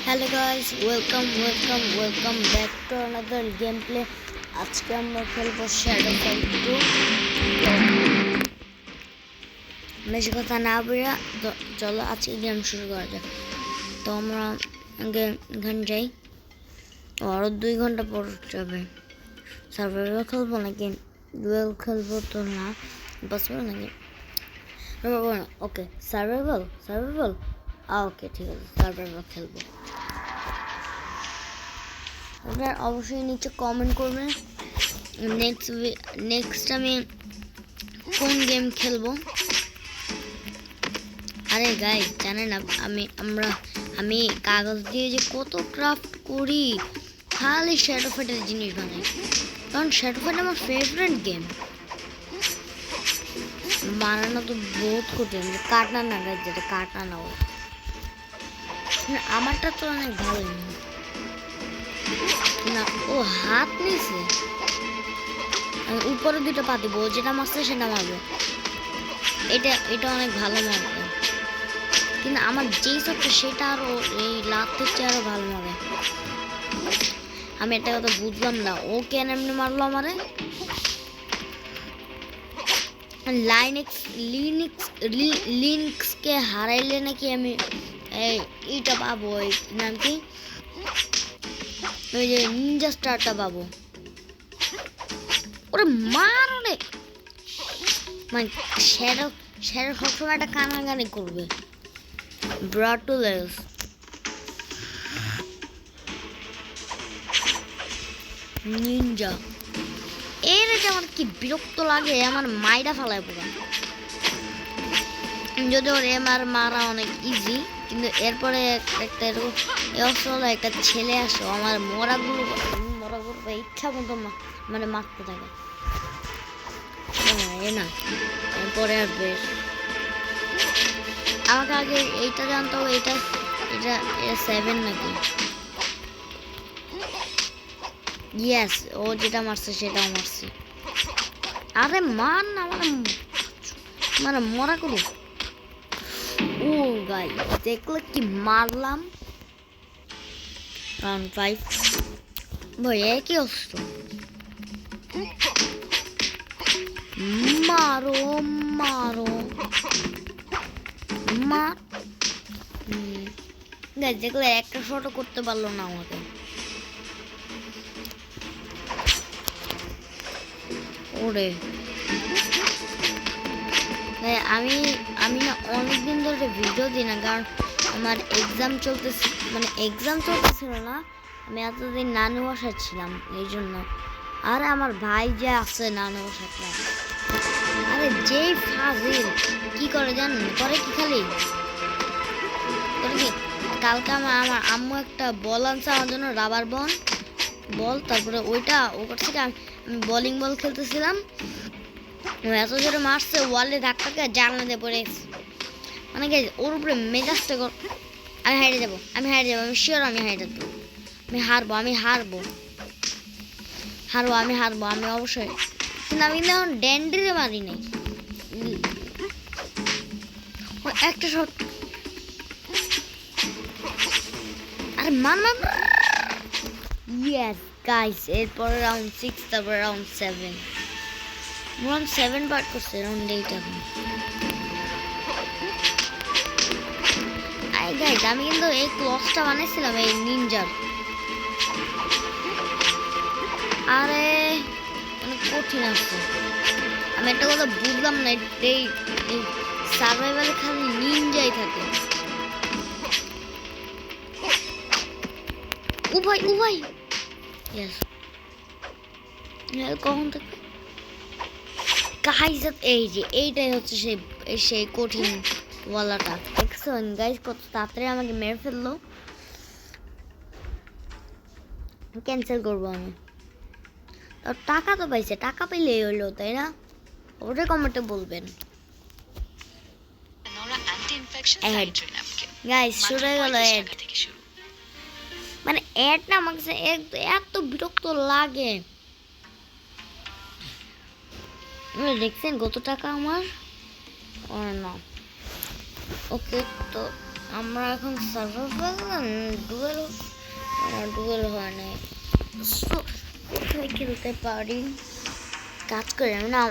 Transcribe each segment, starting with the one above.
Hello guys, welcome back to another gameplay. আজকে আমরা খেলবো Shadow Fight 2। বেশি কথা না বলে চলো আজকে গেম শুরু করা যাক। তো আমরা আগে এখানে যাই, আরো 2 ঘন্টা পর যাবে। সার্ভাইভাল খেলবো নাকি ডুয়েল খেলবো? তো না, পসিবল নাকি? ওকে, সার্ভাইভাল ওকে, ঠিক আছে, সার্ভাইভাল খেলবো। আপনারা অবশ্যই নিচে কমেন্ট করবেন নেক্সট আমি কোন গেম খেলবো। আরে গাইস, জানেন আমি কাগজ দিয়ে যে কত ক্রাফট করি, খালি শ্যাডো ফাইটের জিনিস বানাই, কারণ শ্যাডো ফাইট আমার ফেভারিট গেম। বানানো তো বহুত কঠিন, কাটা না গাইস, যেটা কাটা না আমারটা তো অনেক ভালো না। ও হাত নিছে, আমি উপরে দুটো পা দিব, যেটা মারছে সেটা মারবে। এটা অনেক ভালো মারবে, কিন্তু আমার যেই সবটা সেটা আরো এই লাভ থেকে আরো ভালো মারে। আমি একটা কথা বুঝলাম না, ও কেন এমনি মারলো আমারে? লিনিক্সকে হারাইলে নাকি আমি এইটা পাবো, এই নাম কি, ওই যে নিনজা স্টারটা পাবো। ওরে মার রে, মানে শ্যাডো সবসময় একটা কানাগানি করবে। ব্রাটুলেস নিনজা, এর এটা আমার কি বিরক্ত লাগে, আমার মাইরা ফালায় পুরো। যদি ওর এমআর মারা অনেক ইজি, কিন্তু এরপরে একটা এরকম একটা ছেলে আসো আমার মরাগুলো ইচ্ছা মতো মানে মারতে থাকে। এ না, এরপরে আর বেশ আমাকে আগে এইটা জানতে হবে, এটা 7 নাকি? ইয়েস, ও যেটা মারছে সেটাও মারছে। আরে মান না, মানে মরা করুক। ও গাই, দেখলে কি মারলাম। রাউন্ড 5 ভাই, একই অস্ত্র মারো মার। গাইস দেখলে একটা শটও করতে পারলো না আমাকে। ওরে আমি না অনেকদিন ধরে ভিডিও দিই না, কারণ আমার এক্সাম চলতেছিল না। আমি এতদিন নানু বাসায় ছিলাম, এই জন্য। আর আমার ভাই যে আছে নানু বাসায়, আরে যেই ফাজিল কি করে জানেন, করে কি খালি কালকে আমার আম্মু একটা বল আনছে আমার জন্য, রাবার বল। তারপরে ওইটা ও করছে কি, আমি বোলিং বল খেলতেছিলাম, এত জোরে মারছে, ওয়ালে ধাক্কাকে জানলা দিয়ে পড়ে গেছে। মানে ওর উপরে মেজাজটা আমি হারিয়ে যাবো, আমি শিওর আমি হারিয়ে যাবো, আমি হারবো আমি অবশ্যই। কিন্তু আমি কিন্তু এখন ড্যান্ডিরে মারি নাই, একটা শট। আরে মান ইয়েস গাইস, এরপরে রাউন্ড 6, তারপরে রাউন্ড 7 পার্ট করছে, রাউন্ড 8 এখন। আই গাইস, আমি কিন্তু এই ক্লসটা বানাইছিলাম এই নিনজার। আরে অনেক কঠিন আছে। আমি একটা কথা বুঝলাম না, এই সার্ভাইভালে খালি নিনজাই থাকে। ও ভাই ইয়েস, কখন থেকে গাইস, এই যে এইটাই হচ্ছে সেই কঠিন ওয়ালাটা। দেখছেন গাইস কত তাড়াতাড়ি আমাকে মেরে ফেললো। ক্যান্সেল করবো আমি, টাকা তো পাইছে, টাকা পেলেই হলো, তাই না? ওটা কমেন্টে বলবেন। গাইস শুরু হয়ে গেল অ্যাড, মানে অ্যাড না আমাকে এত বিরক্ত লাগে। দেখছেন কত টাকা আমার? না ওকে, তো আমরা এখন সার্ভাইভাল ডুয়েল ডুয়েল হয় না কোথায় খেলতে পারি কাজ করে আমি না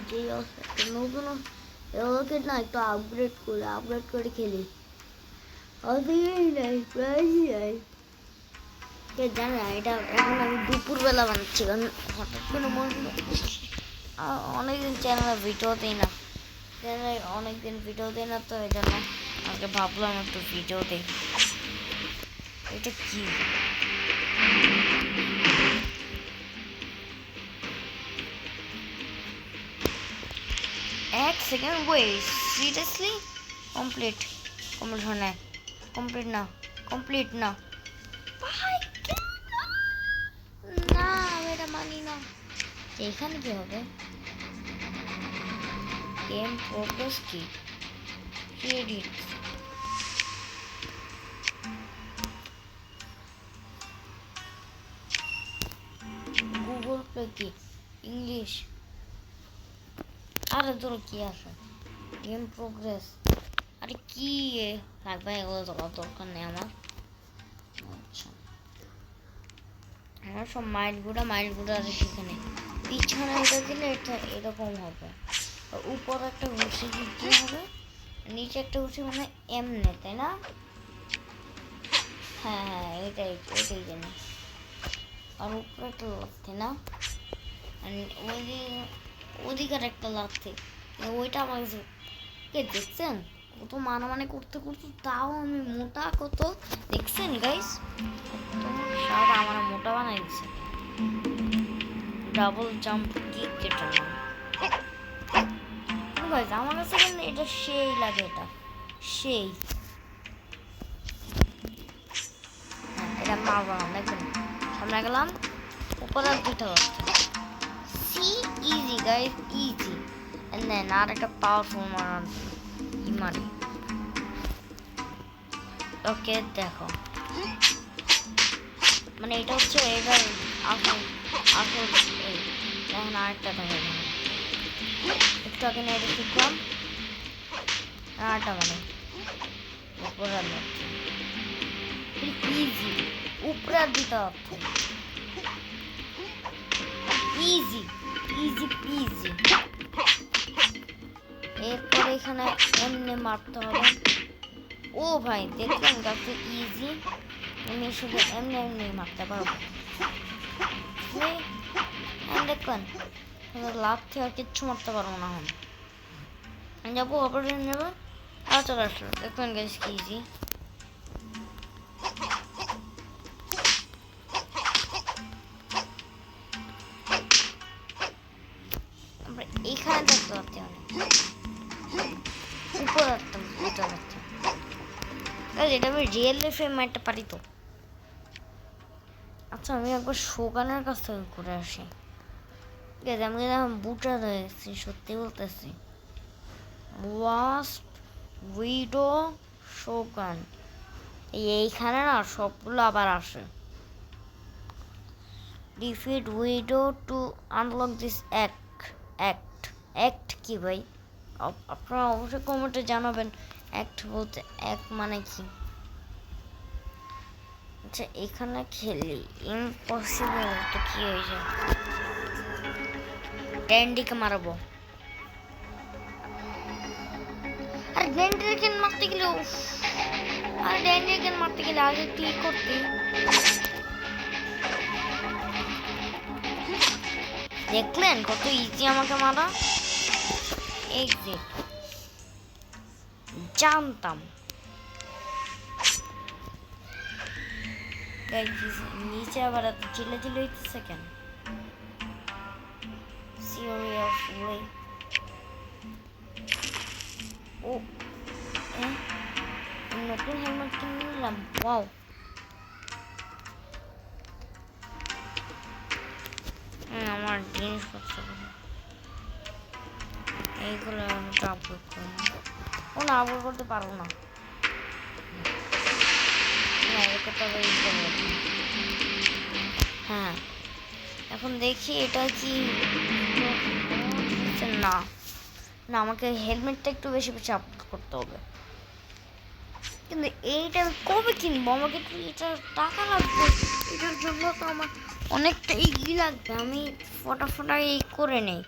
যে নতুন ওকে না একটু আপগ্রেড করে খেলি কে জানে না এটা এখন আমি দুপুরবেলা বানাচ্ছি কারণ হঠাৎ করে মনে হলো অনেকদিন চ্যানেলে ভিডিও দিই না চ্যানেলে অনেকদিন ভিডিও দিই না তো এই জন্য আমাকে ভাবলাম একটু ভিডিও দিই এটা কি এক সেকেন্ড ওয়েট সিরিয়াসলি কমপ্লিট হয় না কমপ্লিট না ভাই না আমি এটা মানি না এখানে কি হবে গেম প্রোগ্রেস কি ক্রেডিট গুগল প্লে কি ইংলিশ আরে তোর কি আছে গেম প্রোগ্রেস আরে কি থাক ভাই এগুলো তোলার দরকার নেই আমার আচ্ছা হ্যাঁ সব মাইলগুলো আর সেখানে পিছনে এটা দিলে এটা এরকম হবে উপর একটা ঘুষি দিতে হবে নিচে একটা ঘুষি মানে এমনি তাই না হ্যাঁ এটাই জানি আর উপরে একটা লাথি না ওদিকের একটা লাথি ওইটা আমার কে দেখছেন কত মানে করতে তাও আমি মোটা কত দেখছেন গাইস সব আমার মোটা বানাই দিচ্ছে ডাবল জাম্প কিক যেটা গাইস আমার কাছে কিন্তু এটা সেই লাগে এটা সেই এটা মারবো না দেখবেন সামনে গেলাম উপরে দুটো see easy guys easy and then আর একটা পাওয়ারফুল মারি ওকে দেখো মানে এটা হচ্ছে এটার আসল এই এখন আরেকটা দেখা যাবে একটু আগে না এটা শিখলাম আরেকটা মানে উপরে ইজি উপরে দিতে হচ্ছে ইজি পিজি এরপরে এখানে এমনি মারতে হবে ও ভাই দেখলেন কাছে ইজি আমি শুধু এমনি মারতে পারবো দেখলেন লাভ থেকে আর কিচ্ছু মারতে পারবো না এখন যাবো অপারেশন যাবো আর চলে আসলো দেখলেন গাইস কি ইজি আমরা এইখানে দেখতে পাচ্ছি উপর রাখতাম এটা আমি রিয়েল লাইফে মারতে পারি তো আচ্ছা আমি একবার শোগানের কাছ থেকে ঘুরে আসি ঠিক আছে আমি বুটা রয়েছি সত্যি বলতেছি ওয়াস্প উইডো শোগান এইখানে না সবগুলো আবার আসে defeat widow two unlock this act কি ভাই আপনারা অবশ্যই কমেন্টে জানাবেন অ্যাক্ট বলতে এক মানে কি আচ্ছা এখানে খেলি ইম্পসিবল তো কি হয়েছে ড্যান্ডিকে মারবো আর ড্যান্ডিকে মারতে গেলে আগে কি করতে দেখলেন কত ইজি আমাকে মারা এক্সিট জানতাম নিচে আবার এত চিল্লে হইতেছে কেন সিরিয়াসলি ও নতুন হেলমেট কিনে নিলাম ওয়াও আমার জিনিসপত্র এইগুলো আমি আপলোড করি ও না আপলোড করতে পারবো না হ্যাঁ এখন দেখি এটা কি না আমাকে হেলমেটটা একটু বেশি আপলোড করতে হবে কিন্তু এইটা আমি কবে কিনবো? আমাকে তো এটা টাকা লাগবে, এটার জন্য তো আমার অনেকটা ই লাগবে। আমি ফটাফটা এই করে নেই,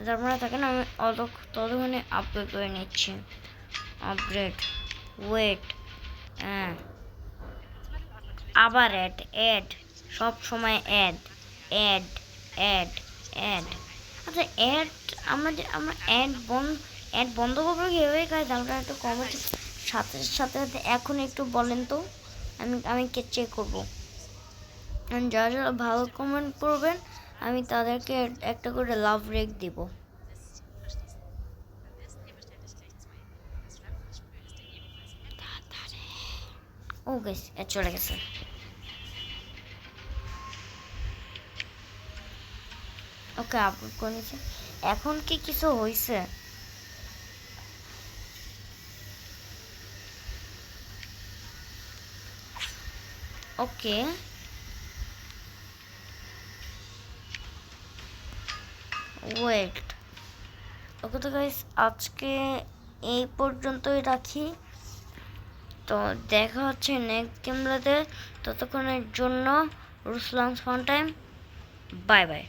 যার মানে থাকে না, আমি ততক্ষণে আপগ্রেড করে নিচ্ছি। আপগ্রেড, ওয়েট, হ্যাঁ, আবার অ্যাড অ্যাড, সব সময় অ্যাড অ্যাড অ্যাড অ্যাড। আচ্ছা অ্যাড, আমরা অ্যাড বন্ধ করবো কীভাবে কাজ? আমরা একটু কমেন্টের সাথে সাথে সাথে এখন একটু বলেন তো, আমি চেক করবো। যারা যারা ভালো কমেন্ট করবেন আমি তাদেরকে একটা করে লাভ রেক দিব। ও গেছে, চলে গেছে। ওকে, আপলোড করে নিচ্ছে। এখন কি কিছু হয়েছে? ওকে, ওয়েট। ওকে তো গাইস, আজকে এই পর্যন্তই রাখি। তো দেখা হচ্ছে নেক্সট গেমলাতে। ততক্ষণের জন্য রুসলামস ফান টাইম, বাই বাই।